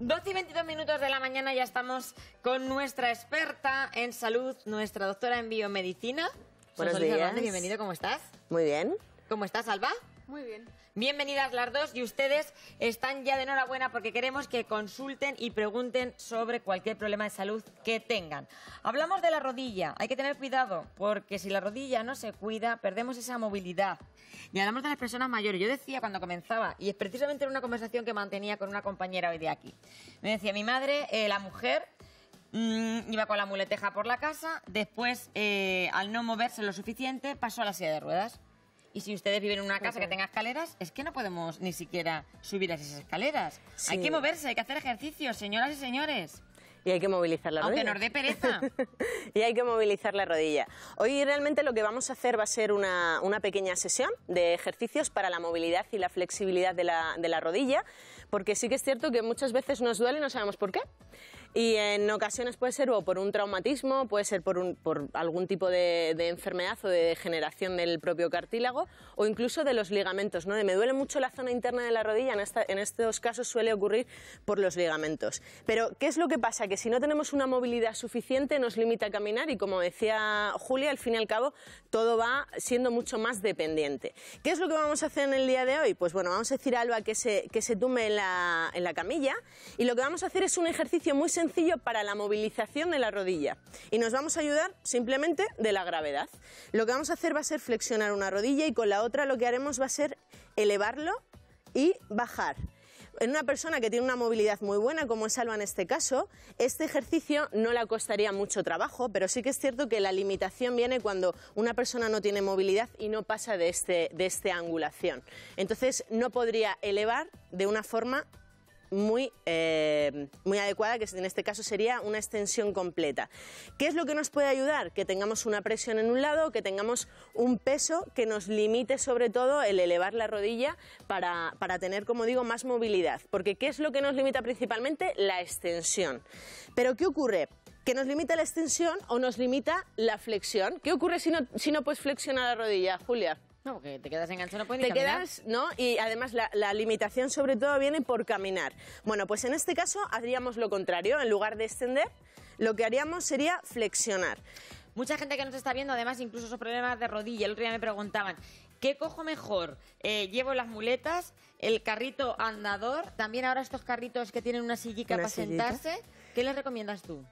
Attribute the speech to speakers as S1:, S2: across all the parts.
S1: 12:22 de la mañana, ya estamos con nuestra experta en salud, nuestra doctora en biomedicina.
S2: Buenos días.
S1: Bienvenido, ¿cómo estás?
S2: Muy bien.
S1: ¿Cómo estás, Alba?
S3: Muy bien.
S1: Bienvenidas las dos, y ustedes están ya de enhorabuena porque queremos que consulten y pregunten sobre cualquier problema de salud que tengan. Hablamos de la rodilla, hay que tener cuidado porque si la rodilla no se cuida perdemos esa movilidad. Y hablamos de las personas mayores. Yo decía cuando comenzaba, y es precisamente en una conversación que mantenía con una compañera hoy de aquí, me decía mi madre, la mujer iba con la muleteja por la casa, después al no moverse lo suficiente pasó a la silla de ruedas. Y si ustedes viven en una casa que tenga escaleras, es que no podemos ni siquiera subir a esas escaleras. Sí. Hay que moverse, hay que hacer ejercicio, señoras y señores.
S2: Y hay que movilizar la rodilla.
S1: Aunque nos dé pereza.
S2: Y hay que movilizar la rodilla. Hoy realmente lo que vamos a hacer va a ser una pequeña sesión de ejercicios para la movilidad y la flexibilidad de la rodilla, porque sí que es cierto que muchas veces nos duele y no sabemos por qué. Y en ocasiones puede ser o por un traumatismo, puede ser por algún tipo de enfermedad o de degeneración del propio cartílago, o incluso de los ligamentos, ¿no? De me duele mucho la zona interna de la rodilla, en estos casos suele ocurrir por los ligamentos. Pero, ¿qué es lo que pasa? Que si no tenemos una movilidad suficiente nos limita a caminar y, como decía Julia, al fin y al cabo todo va siendo mucho más dependiente. ¿Qué es lo que vamos a hacer en el día de hoy? Pues bueno, vamos a decir a Alba que se tumbe en la camilla, y lo que vamos a hacer es un ejercicio muy sencillo para la movilización de la rodilla, y nos vamos a ayudar simplemente de la gravedad. Lo que vamos a hacer va a ser flexionar una rodilla, y con la otra lo que haremos va a ser elevarlo y bajar. En una persona que tiene una movilidad muy buena, como es Alba en este caso, este ejercicio no le costaría mucho trabajo, pero sí que es cierto que la limitación viene cuando una persona no tiene movilidad y no pasa de esta angulación. Entonces no podría elevar de una forma muy adecuada, que en este caso sería una extensión completa. ¿Qué es lo que nos puede ayudar? Que tengamos una presión en un lado, que tengamos un peso que nos limite sobre todo el elevar la rodilla para tener, como digo, más movilidad. Porque ¿qué es lo que nos limita principalmente? La extensión. Pero ¿qué ocurre? ¿Que nos limita la extensión o nos limita la flexión? ¿Qué ocurre si no puedes flexionar la rodilla, Julia?
S1: No, porque te quedas enganchado, no puedes ni
S2: caminar.
S1: Te quedas,
S2: ¿no? Y además la limitación sobre todo viene por caminar. Bueno, pues en este caso haríamos lo contrario. En lugar de extender, lo que haríamos sería flexionar.
S1: Mucha gente que nos está viendo, además, incluso esos problemas de rodilla. El otro día me preguntaban, ¿qué cojo mejor? ¿Llevo las muletas, el carrito andador? También ahora estos carritos que tienen una sillica para sentarse. ¿Qué les recomiendas tú?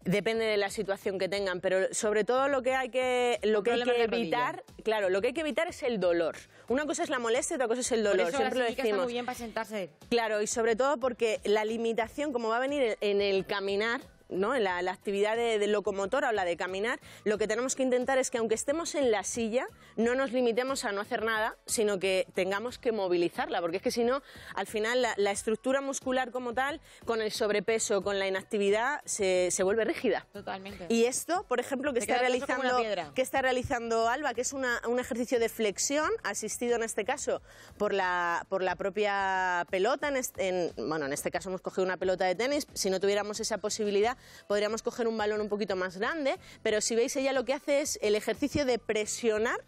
S2: Depende de la situación que tengan, pero sobre todo lo que hay que evitar, claro, lo que hay que evitar es el dolor. Una cosa es la molestia, otra cosa es el dolor.
S1: Por eso
S2: siempre
S1: la
S2: lo
S1: sillica
S2: decimos.
S1: Está muy bien para sentarse.
S2: Claro, y sobre todo porque la limitación, como va a venir en el caminar, ¿no? En la actividad de locomotora o la de caminar, lo que tenemos que intentar es que, aunque estemos en la silla, no nos limitemos a no hacer nada, sino que tengamos que movilizarla, porque es que si no, al final la estructura muscular como tal, con el sobrepeso, con la inactividad, se vuelve rígida.
S1: Totalmente.
S2: Y esto, por ejemplo, que está realizando Alba, que es un ejercicio de flexión, asistido en este caso por la propia pelota, en este caso hemos cogido una pelota de tenis. Si no tuviéramos esa posibilidad, podríamos coger un balón un poquito más grande, pero si veis, ella lo que hace es el ejercicio de presionar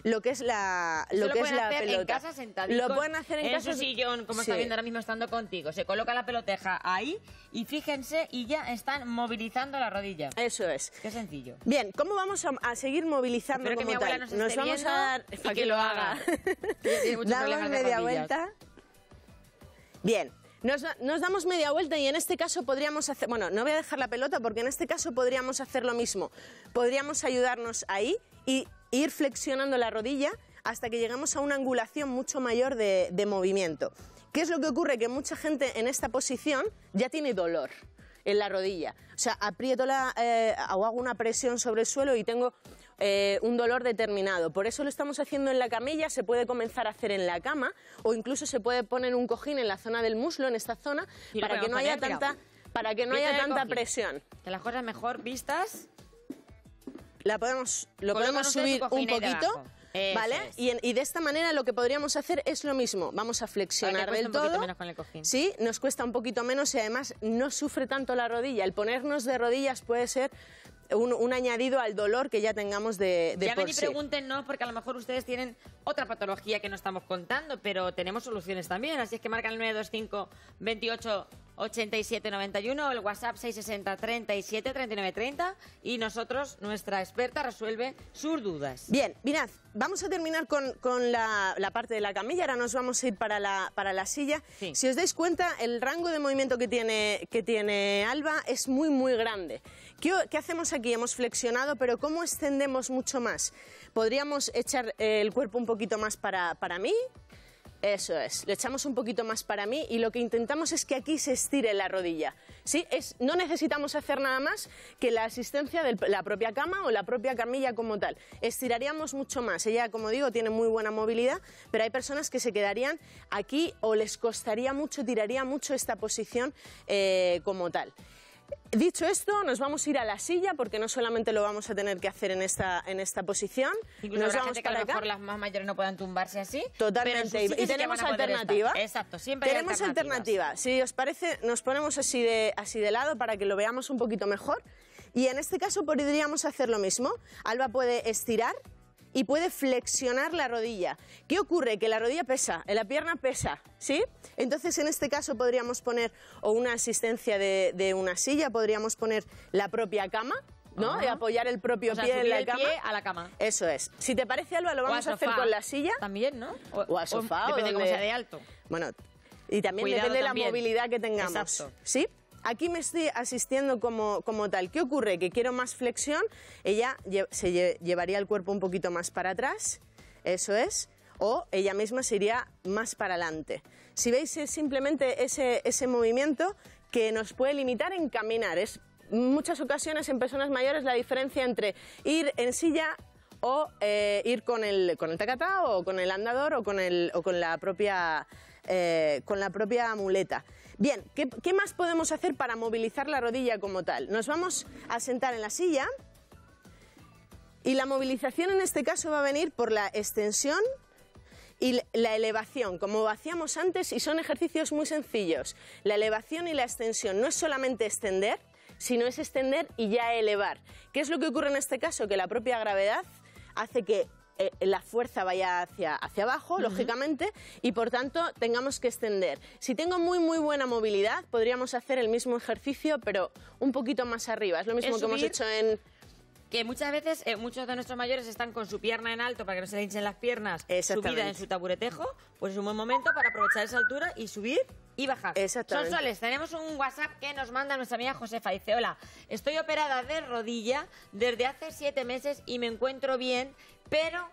S2: lo que es la pelota.
S1: En casa, sentaditos,
S2: lo pueden hacer en casa,
S1: su sillón, como
S2: sí.
S1: Está viendo ahora mismo estando contigo. Se coloca la peloteja ahí y fíjense, y ya están movilizando la rodilla.
S2: Eso es.
S1: Qué sencillo.
S2: Bien, ¿cómo vamos a seguir movilizando?
S1: Espero que mi abuela nos
S2: vamos a dar
S1: y que lo haga.
S2: Damos media vuelta. Bien. Nos damos media vuelta, y en este caso podríamos hacer... Bueno, no voy a dejar la pelota porque en este caso podríamos hacer lo mismo. Podríamos ayudarnos ahí y ir flexionando la rodilla hasta que llegamos a una angulación mucho mayor de movimiento. ¿Qué es lo que ocurre? Que mucha gente en esta posición ya tiene dolor en la rodilla. O sea, aprieto o hago una presión sobre el suelo y tengo un dolor determinado. Por eso lo estamos haciendo en la camilla. Se puede comenzar a hacer en la cama, o incluso se puede poner un cojín en la zona del muslo, en esta zona, para que no haya tanta presión.
S1: Que las cosas mejor vistas.
S2: Lo podemos subir un poquito, ¿vale? Y de esta manera lo que podríamos hacer es lo mismo. Vamos a flexionar del todo.
S1: Con el cojín.
S2: Sí, nos cuesta un poquito menos y además no sufre tanto la rodilla. El ponernos de rodillas puede ser un añadido al dolor que ya tengamos de por sí.
S1: Llamen y pregúntenos, porque a lo mejor ustedes tienen otra patología que no estamos contando, pero tenemos soluciones también. Así es que marcan el 925 28 8791 o el WhatsApp 660 37 39 30 y nosotros, nuestra experta, resuelve sus dudas.
S2: Bien, mirad, vamos a terminar con la parte de la camilla, ahora nos vamos a ir para la silla.
S1: Sí.
S2: Si os dais cuenta, el rango de movimiento que tiene Alba es muy, muy grande. ¿Qué hacemos aquí? Hemos flexionado, pero ¿cómo extendemos mucho más? Podríamos echar el cuerpo un poquito más para mí. Eso es, le echamos un poquito más para mí y lo que intentamos es que aquí se estire la rodilla. ¿Sí? No necesitamos hacer nada más que la asistencia de la propia cama o la propia camilla como tal. Estiraríamos mucho más. Ella, como digo, tiene muy buena movilidad, pero hay personas que se quedarían aquí o les costaría mucho, tiraría mucho esta posición como tal. Dicho esto, nos vamos a ir a la silla porque no solamente lo vamos a tener que hacer en esta posición.
S1: Incluso
S2: nos
S1: habrá
S2: vamos
S1: gente que a
S2: para
S1: lo
S2: acá.
S1: mejor las más mayores no puedan tumbarse así.
S2: Totalmente.
S1: Pero en sus sitios
S2: Y
S1: sí que
S2: tenemos
S1: van a poder
S2: alternativa.
S1: estar. Exacto, siempre hay
S2: Tenemos
S1: alternativas.
S2: alternativa. Si os parece, nos ponemos así de lado para que lo veamos un poquito mejor. Y en este caso podríamos hacer lo mismo. Alba puede estirar y puede flexionar la rodilla. ¿Qué ocurre? Que la rodilla pesa, la pierna pesa, ¿sí? Entonces, en este caso podríamos poner o una asistencia de una silla, podríamos poner la propia cama, ¿no? Y apoyar el propio
S1: O sea,
S2: pie en
S1: subir
S2: la
S1: el
S2: cama.
S1: pie a la cama.
S2: Eso es. Si te parece, Alba, lo
S1: O
S2: vamos a
S1: al
S2: hacer
S1: sofá.
S2: con la silla.
S1: También, ¿no?
S2: O al sofá, o
S1: depende cómo
S2: donde-
S1: sea de alto.
S2: Bueno, y también
S1: Cuidado
S2: depende de
S1: también.
S2: la movilidad que tengamos.
S1: Exacto.
S2: ¿Sí? Aquí me estoy asistiendo como tal. ¿Qué ocurre? Que quiero más flexión, ella llevaría el cuerpo un poquito más para atrás, eso es, o ella misma se iría más para adelante. Si veis, es simplemente ese movimiento que nos puede limitar en caminar. Es muchas ocasiones en personas mayores la diferencia entre ir en silla o ir con el tacatá o con el andador o con la propia muleta. Bien, ¿qué más podemos hacer para movilizar la rodilla como tal? Nos vamos a sentar en la silla y la movilización en este caso va a venir por la extensión y la elevación, como hacíamos antes, y son ejercicios muy sencillos. La elevación y la extensión no es solamente extender, sino es extender y ya elevar. ¿Qué es lo que ocurre en este caso? Que la propia gravedad hace que la fuerza vaya hacia abajo, lógicamente, y por tanto tengamos que extender. Si tengo muy buena movilidad, podríamos hacer el mismo ejercicio, pero un poquito más arriba. Es lo mismo que hemos hecho en...
S1: Que muchas veces, muchos de nuestros mayores están con su pierna en alto para que no se le hinchen las piernas, subida en su taburetejo, pues es un buen momento para aprovechar esa altura y subir y bajar.
S2: Exactamente.
S1: Sonsoles, tenemos un WhatsApp que nos manda nuestra amiga Josefa. Dice, hola, estoy operada de rodilla desde hace 7 meses y me encuentro bien, pero...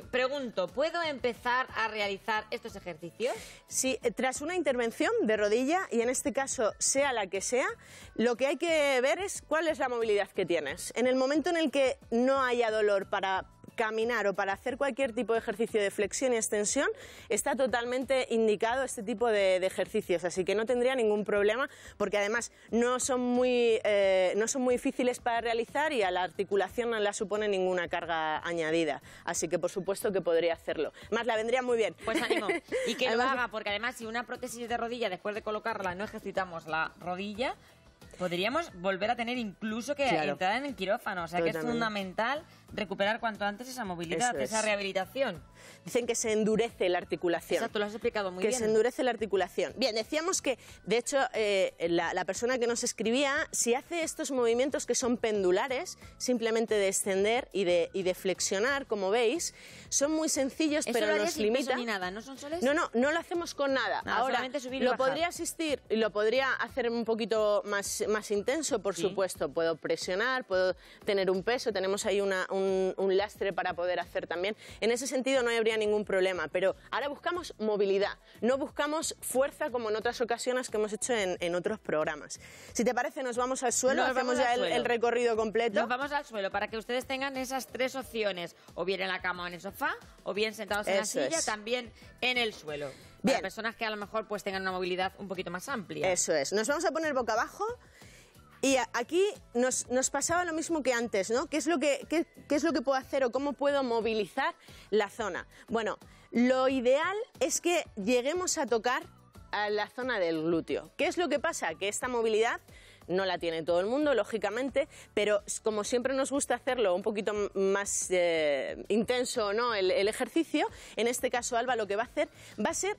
S1: pregunto, ¿puedo empezar a realizar estos ejercicios?
S2: Sí, tras una intervención de rodilla, y en este caso sea la que sea, lo que hay que ver es cuál es la movilidad que tienes. En el momento en el que no haya dolor para caminar o para hacer cualquier tipo de ejercicio de flexión y extensión, está totalmente indicado este tipo de ejercicios, así que no tendría ningún problema, porque además no son muy difíciles para realizar y a la articulación no la supone ninguna carga añadida, así que por supuesto que podría hacerlo. Más la vendría muy bien.
S1: Pues ánimo, y que
S2: Además,
S1: lo haga, porque además si una prótesis de rodilla, después de colocarla, no ejercitamos la rodilla, podríamos volver a tener incluso que entrar en el quirófano. O sea, que es fundamental recuperar cuanto antes esa movilidad, esa rehabilitación.
S2: Dicen que se endurece la articulación.
S1: Exacto, lo has explicado muy bien.
S2: Que se endurece la articulación. Bien, decíamos que, de hecho, la persona que nos escribía, si hace estos movimientos que son pendulares, simplemente de extender y de flexionar, como veis, son muy sencillos, pero
S1: lo
S2: nos limita.
S1: Peso ni nada, ¿no, Sonsoles?
S2: No lo hacemos con nada. Ahora,
S1: solamente subir y
S2: lo
S1: bajar.
S2: podría asistir y lo podría hacer un poquito más intenso, por supuesto. Puedo presionar, puedo tener un peso, tenemos ahí un lastre para poder hacer también. En ese sentido no habría ningún problema, pero ahora buscamos movilidad, no buscamos fuerza como en otras ocasiones que hemos hecho en otros programas. Si te parece, nos vamos al suelo, hacemos ya el recorrido completo.
S1: Nos vamos al suelo para que ustedes tengan esas 3 opciones, o bien en la cama o en el sofá, o bien sentados en la silla, también en el suelo.
S2: Bien.
S1: Para personas que a lo mejor pues tengan una movilidad un poquito más amplia.
S2: Eso es. Nos vamos a poner boca abajo. Y aquí nos pasaba lo mismo que antes, ¿no? ¿Qué es lo que puedo hacer o cómo puedo movilizar la zona? Bueno, lo ideal es que lleguemos a tocar a la zona del glúteo. ¿Qué es lo que pasa? Que esta movilidad no la tiene todo el mundo, lógicamente, pero como siempre nos gusta hacerlo un poquito más intenso, ¿no? El ejercicio, en este caso Alba lo que va a hacer va a ser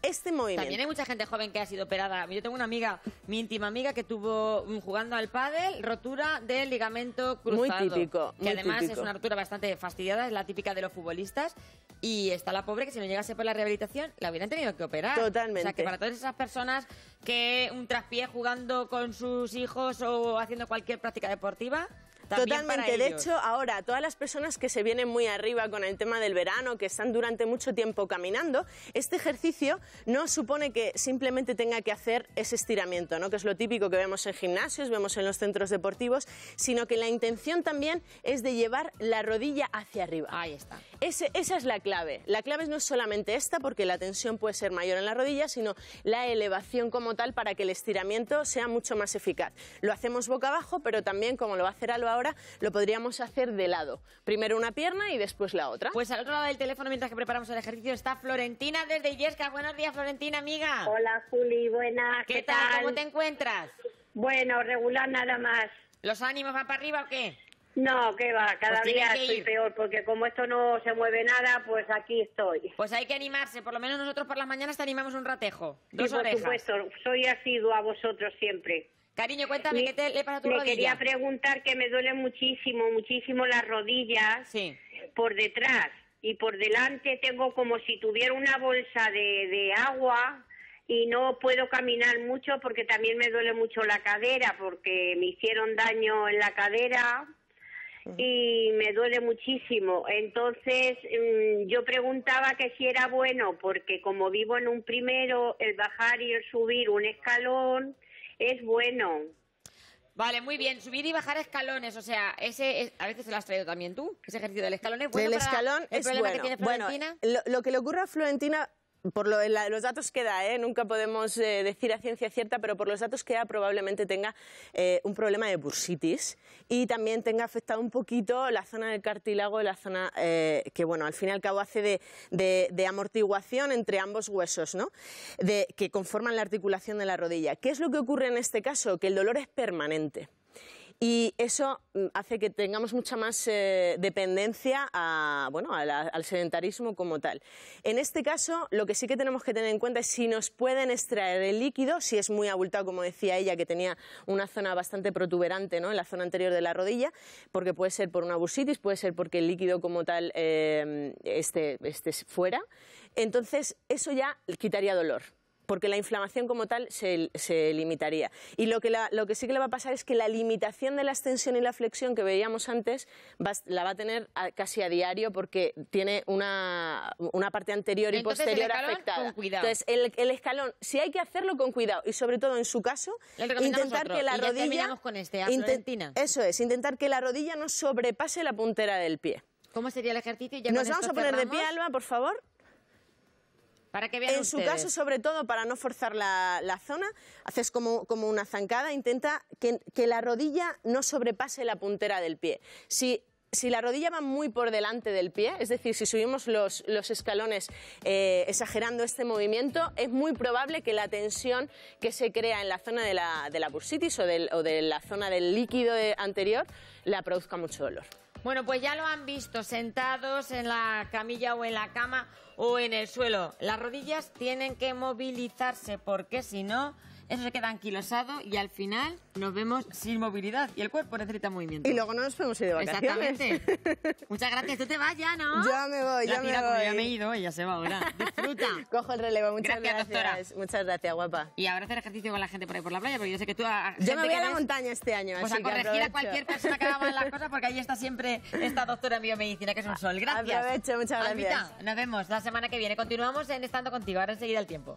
S2: este movimiento.
S1: También hay mucha gente joven que ha sido operada. Yo tengo una amiga, mi íntima amiga, que tuvo, jugando al pádel, rotura del ligamento cruzado.
S2: Muy típico.
S1: Que además es una rotura bastante fastidiada, es la típica de los futbolistas. Y está la pobre que si no llegase por la rehabilitación, la hubieran tenido que operar.
S2: Totalmente.
S1: O sea, que para todas esas personas que un traspié jugando con sus hijos o haciendo cualquier práctica deportiva...
S2: Totalmente. De hecho, ahora, todas las personas que se vienen muy arriba con el tema del verano, que están durante mucho tiempo caminando, este ejercicio no supone que simplemente tenga que hacer ese estiramiento, ¿no? Que es lo típico que vemos en gimnasios, vemos en los centros deportivos, sino que la intención también es de llevar la rodilla hacia arriba.
S1: Ahí está.
S2: Esa es la clave. La clave no es solamente esta, porque la tensión puede ser mayor en la rodilla, sino la elevación como tal para que el estiramiento sea mucho más eficaz. Lo hacemos boca abajo, pero también, como lo va a hacer Alba ahora, lo podríamos hacer de lado. Primero una pierna y después la otra.
S1: Pues al otro lado del teléfono, mientras que preparamos el ejercicio, está Florentina desde Illescas. Buenos días, Florentina, amiga.
S3: Hola, Juli, buenas.
S1: ¿Qué tal? ¿Cómo te encuentras?
S3: Bueno, regular nada más.
S1: ¿Los ánimos van para arriba o qué?
S3: No, que va, cada
S1: Pues
S3: día
S1: tienen que
S3: estoy
S1: ir.
S3: peor, porque como esto no se mueve nada, pues aquí estoy.
S1: Pues hay que animarse. Por lo menos nosotros por las mañanas te animamos un ratejo.
S3: Sí,
S1: Dos
S3: por
S1: orejas.
S3: supuesto, soy asidua a vosotros siempre.
S1: Cariño, cuéntame, ¿qué te le pasa a tu
S3: Le
S1: rodilla?
S3: quería preguntar que me duelen muchísimo las rodillas
S1: Sí.
S3: por detrás y por delante tengo como si tuviera una bolsa de agua y no puedo caminar mucho porque también me duele mucho la cadera porque me hicieron daño en la cadera y me duele muchísimo. Entonces yo preguntaba que si era bueno porque como vivo en un primero, el bajar y el subir un escalón es bueno.
S1: Vale, muy bien. Subir y bajar escalones, o sea, a veces se lo has traído también tú. Ese ejercicio del escalón es bueno
S2: El
S1: para
S2: escalón
S1: el
S2: es
S1: problema
S2: bueno.
S1: que tiene
S2: Bueno,
S1: Florentina.
S2: lo que le ocurre a Florentina, por los datos que da, nunca podemos decir a ciencia cierta, pero por los datos que da probablemente tenga un problema de bursitis y también tenga afectado un poquito la zona del cartílago, la zona que, bueno, al fin y al cabo hace de amortiguación entre ambos huesos, ¿no? Que conforman la articulación de la rodilla. ¿Qué es lo que ocurre en este caso? Que el dolor es permanente. Y eso hace que tengamos mucha más dependencia al sedentarismo como tal. En este caso, lo que sí que tenemos que tener en cuenta es si nos pueden extraer el líquido, si es muy abultado, como decía ella, que tenía una zona bastante protuberante, ¿no?, en la zona anterior de la rodilla, porque puede ser por una bursitis, puede ser porque el líquido como tal esté fuera. Entonces, eso ya quitaría dolor, porque la inflamación como tal se limitaría. Y lo que sí que le va a pasar es que la limitación de la extensión y la flexión que veíamos antes la va a tener casi a diario porque tiene una parte anterior y
S1: Entonces,
S2: posterior
S1: el escalón,
S2: afectada.
S1: con cuidado.
S2: Entonces, el escalón, sí hay que hacerlo con cuidado y sobre todo en su caso,
S1: Le recomendamos
S2: intentar
S1: otro.
S2: que la
S1: Y ya
S2: rodilla...
S1: terminamos con este, a Florentina.
S2: Eso es, intentar que la rodilla no sobrepase la puntera del pie.
S1: ¿Cómo sería el ejercicio? Ya
S2: Nos
S1: con
S2: vamos
S1: esto
S2: a poner de
S1: cerramos,
S2: pie, Alba, por favor.
S1: para que vean
S2: En su
S1: ustedes.
S2: caso, sobre todo, para no forzar la zona, haces como una zancada, intenta que la rodilla no sobrepase la puntera del pie. Si la rodilla va muy por delante del pie, es decir, si subimos los escalones exagerando este movimiento, es muy probable que la tensión que se crea en la zona de la bursitis o de la zona del líquido anterior la produzca mucho dolor.
S1: Bueno, pues ya lo han visto, sentados en la camilla o en la cama o en el suelo. Las rodillas tienen que movilizarse porque si no, eso se queda anquilosado y al final nos vemos sin movilidad y el cuerpo necesita movimiento.
S2: Y luego no nos podemos ir de vacaciones.
S1: Exactamente. Muchas gracias. Tú te vas ya, ¿no?
S2: Ya me voy, ya me voy.
S1: Ya me he ido, ella se va ahora. Disfruta.
S2: Cojo el relevo, muchas
S1: Gracias, doctora.
S2: Muchas gracias, guapa.
S1: Y ahora hacer ejercicio con la gente por ahí por la playa, porque yo sé que tú...
S2: Yo me voy a la montaña este año,
S1: Pues
S2: así
S1: a
S2: que
S1: corregir a
S2: aprovecho.
S1: cualquier persona que haga mal las cosas, porque ahí está siempre esta doctora en biomedicina, que es un sol. Gracias.
S2: Aprovecho, muchas gracias.
S1: Almita, nos vemos la semana que viene. Continuamos en Estando Contigo. Ahora enseguida el tiempo.